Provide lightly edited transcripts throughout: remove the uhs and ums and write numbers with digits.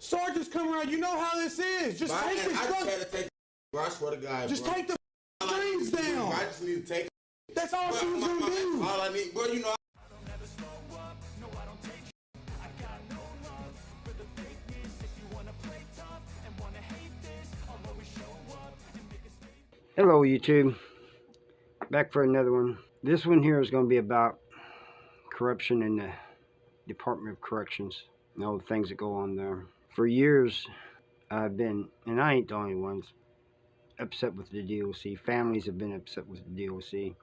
Sergeants come around, you know how this is. Just take the bro, I swear to God, just bro. take the strings down. I just need to take. That's all she was gonna do. All I need, bro, you know. Hello YouTube, back for another one. This one here is going to be about corruption in the Department of Corrections and all the things that go on there. For years I've been, and I ain't the only ones, upset with the DOC. Families have been upset with the DOC.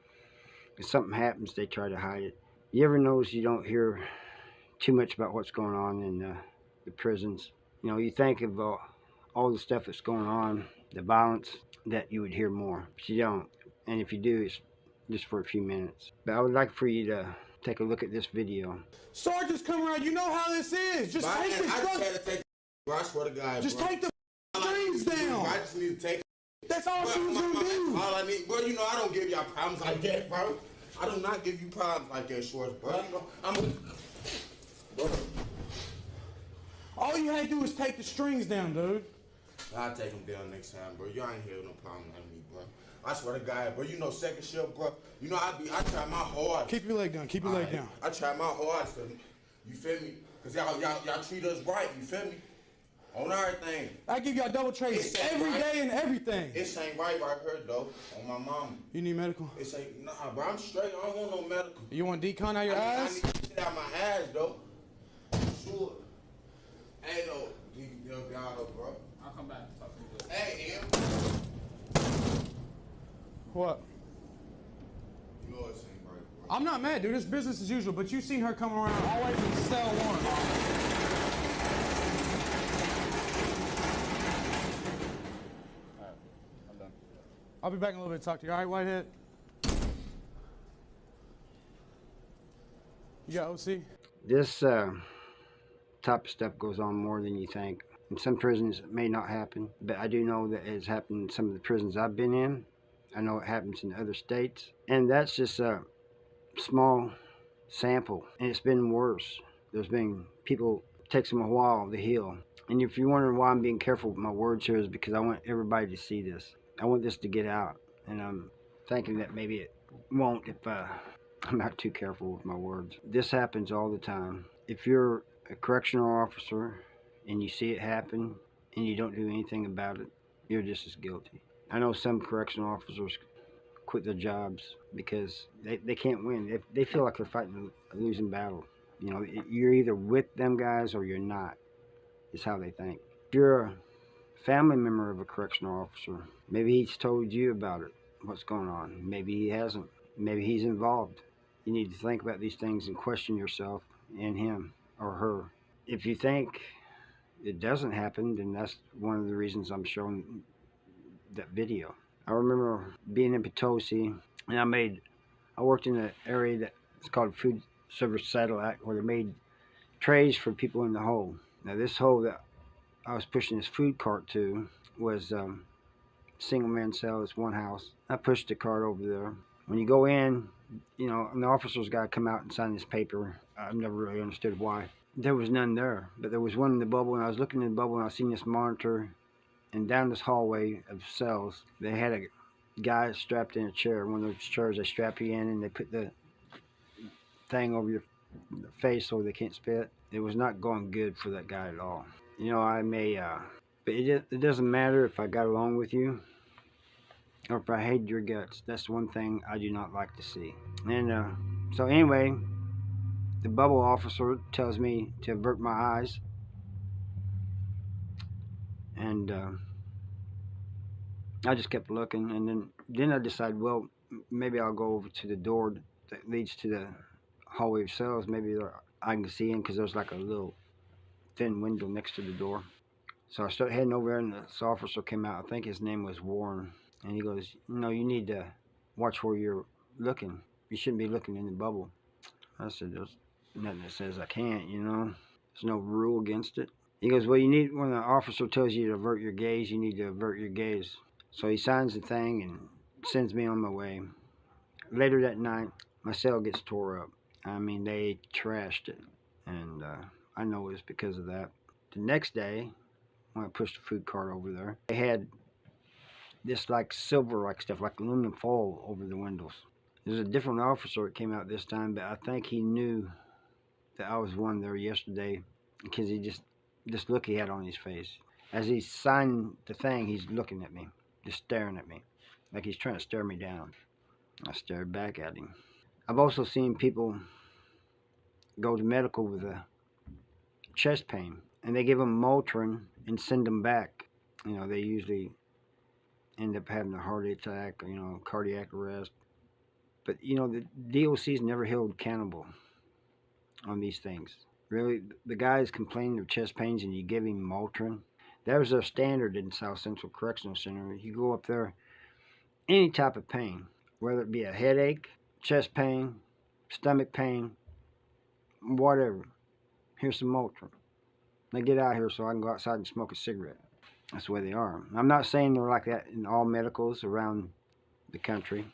If something happens, they try to hide it. You ever notice you don't hear too much about what's going on in the prisons? You know, you think of all the stuff that's going on, the violence, that you would hear more, but you don't. And if you do, it's just for a few minutes. But I would like for you to take a look at this video. Sergeants come around, you know how this is. Just take the strings. Bro, I swear to God, just take the strings down. I just need to take. That's all she was gonna do. All I need, bro, you know I don't give y'all problems like that, bro. I do not give you problems like that, Shorts, bro. You know, bro. All you had to do was take the strings down, dude. I'll take them down next time, bro. You ain't hear no problem like me, bro. I swear to God, bro. You know, second shift, bro. You know, I try my hardest. Keep your leg down. Keep your leg down. I try my hardest. You feel me? Cause y'all treat us right. You feel me? On everything. I give y'all double trace every day and everything. It ain't right here, though. On my mama. You need medical? It ain't. Nah, bro. I'm straight. I don't want no medical. You want decon out your ass? I need to shit out my ass, though. Sure. Hey, though. Y'all, bro. I'll come back and talk to you later. Hey, Em. What? You know it ain't right, bro. I'm not mad, dude. It's business as usual, but you seen her come around all the way from cell 1. I'll be back in a little bit to talk to you. All right, Whitehead? You got OC? This type of stuff goes on more than you think. In some prisons it may not happen, but I do know that it's happened in some of the prisons I've been in. I know it happens in other states, and that's just a small sample, and it's been worse. There's been people, it takes them a while to heal. And if you're wondering why I'm being careful with my words here, is because I want everybody to see this. I want this to get out, and I'm thinking that maybe it won't if I'm not too careful with my words. This happens all the time. If you're a correctional officer and you see it happen and you don't do anything about it, you're just as guilty. I know some correctional officers quit their jobs because they can't win. They feel like they're fighting a losing battle. You know, you're either with them guys or you're not, is how they think. If you're a family member of a correctional officer, maybe he's told you about it, what's going on. Maybe he hasn't. Maybe he's involved. You need to think about these things and question yourself and him or her. If you think it doesn't happen, then that's one of the reasons I'm showing that video. I remember being in Potosi, and I worked in an area that's called Food Service Satellite, where they made trays for people in the hole. Now this hole that I was pushing this food cart to was single man cell. It's one house. I pushed the cart over there. When you go in, you know, and the officer's got to come out and sign this paper. I've never really understood why. There was none there, but there was one in the bubble, and I was looking in the bubble and I seen this monitor, and down this hallway of cells, they had a guy strapped in a chair, one of those chairs they strap you in, and they put the thing over your face so they can't spit. It was not going good for that guy at all. You know, I may, but it doesn't matter if I got along with you or if I hated your guts. That's one thing I do not like to see. And so anyway, the bubble officer tells me to avert my eyes, and I just kept looking, and then I decided, well, maybe I'll go over to the door that leads to the hallway of cells. Maybe I can see in, because there's like a little thin window next to the door. So I started heading over there, and this officer came out. I think his name was Warren, and he goes, "No, you need to watch where you're looking. You shouldn't be looking in the bubble." I said, "There's nothing that says I can't, you know. There's no rule against it." He goes, "Well, you need, when the officer tells you to avert your gaze, you need to avert your gaze." So he signs the thing and sends me on my way. Later that night, my cell gets tore up. I mean, they trashed it, and I know it's because of that. The next day, when I pushed the food cart over there, they had this like silver like stuff, like aluminum foil over the windows. There's a different officer that came out this time, but I think he knew that I was one there yesterday because he just this look he had on his face. As he signed the thing, he's looking at me, just staring at me, like he's trying to stare me down. I stared back at him. I've also seen people go to medical with a chest pain, and they give them Motrin and send them back. They usually end up having a heart attack, cardiac arrest. But the DOC's never held accountable on these things. Really, the guy is complaining of chest pains, and you give him Motrin. That was their standard in South Central Correctional Center. You go up there, any type of pain, whether it be a headache, chest pain, stomach pain, whatever. Here's some Motrin. Now get out of here so I can go outside and smoke a cigarette. That's the way they are. I'm not saying they're like that in all medicals around the country.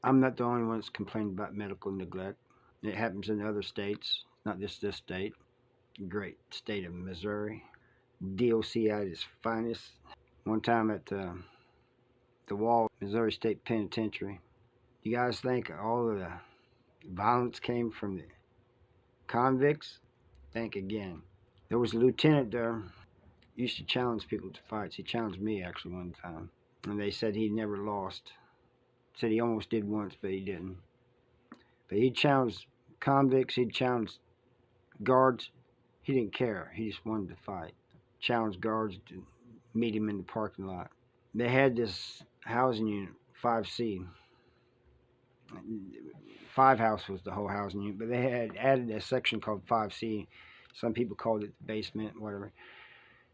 I'm not the only one that's complaining about medical neglect. It happens in other states, not just this state. Great state of Missouri. DOC at its finest. One time at the Wall, Missouri State Penitentiary. You guys think all of the violence came from the convicts? Think again. There was a lieutenant there, used to challenge people to fights. He challenged me actually one time. And they said he never lost. Said he almost did once, but he didn't. But he challenged convicts, he'd challenged guards. He didn't care. He just wanted to fight. Challenged guards to meet him in the parking lot. They had this housing unit, 5C. 5 House was the whole housing unit, but they had added a section called 5C. Some people called it the basement, whatever.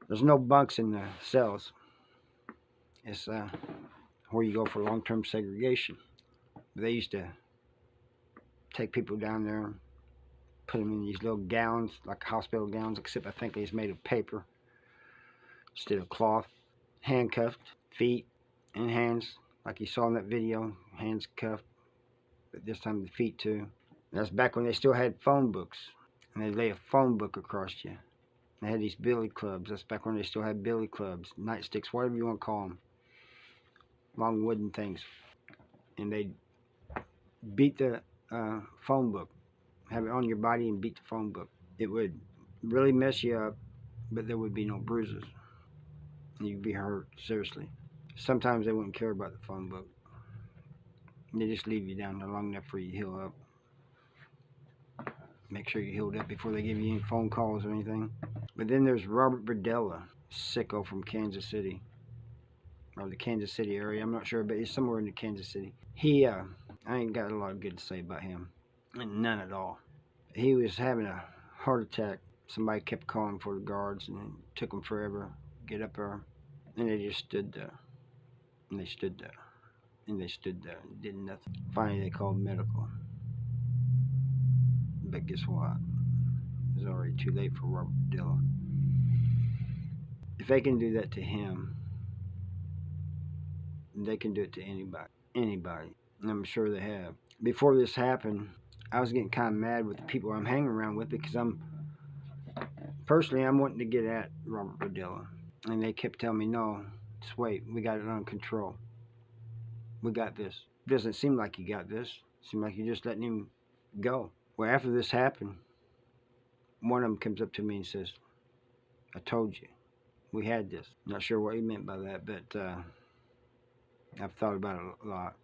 There's no bunks in the cells. It's where you go for long-term segregation. They used to take people down there, put them in these little gowns, like hospital gowns, except I think they's made of paper instead of cloth. Handcuffed, feet and hands, like you saw in that video, hands cuffed, but this time the feet too. That's back when they still had phone books, and they'd lay a phone book across you. They had these billy clubs. That's back when they still had billy clubs, nightsticks, whatever you want to call them. Long wooden things. And they'd beat the phone book. Have it on your body and beat the phone book. It would really mess you up, but there would be no bruises. You'd be hurt, seriously. Sometimes they wouldn't care about the phone book. They just leave you down there long enough for you to heal up. Make sure you're healed up before they give you any phone calls or anything. But then there's Robert Verdella, sicko from Kansas City. Or the Kansas City area, I'm not sure, but he's somewhere in the Kansas City. I ain't got a lot good to say about him. None at all. He was having a heart attack. Somebody kept calling for the guards, and it took them forever to get up there. And they just stood there. And they stood there. And they stood there and did nothing. Finally, they called medical. But guess what? It was already too late for Robert Dilla. If they can do that to him, they can do it to anybody. Anybody. And I'm sure they have. Before this happened, I was getting kind of mad with the people I'm hanging around with because I'm wanting to get at Robert Verdella. And they kept telling me, no, just wait, we got it under control. We got this. It doesn't seem like you got this. It seems like you're just letting him go. Well, after this happened, one of them comes up to me and says, I told you, we had this. Not sure what he meant by that, but I've thought about it a lot,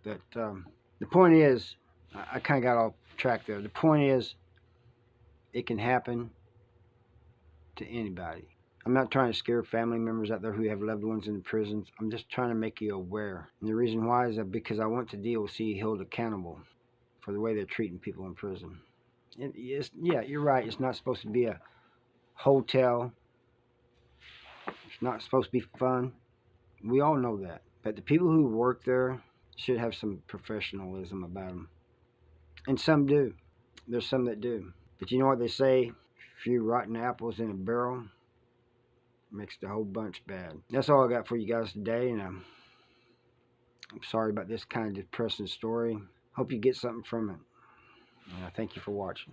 But the point is, I kind of got off track there. The point is, it can happen to anybody. I'm not trying to scare family members out there who have loved ones in the prisons. I'm just trying to make you aware. And the reason why is that because I want the DOC held accountable for the way they're treating people in prison. Yeah, you're right. It's not supposed to be a hotel. It's not supposed to be fun. We all know that. But the people who work there should have some professionalism about them. And some do. There's some that do. But you know what they say? A few rotten apples in a barrel makes the whole bunch bad. That's all I got for you guys today. And I'm sorry about this kind of depressing story. Hope you get something from it. And I thank you for watching.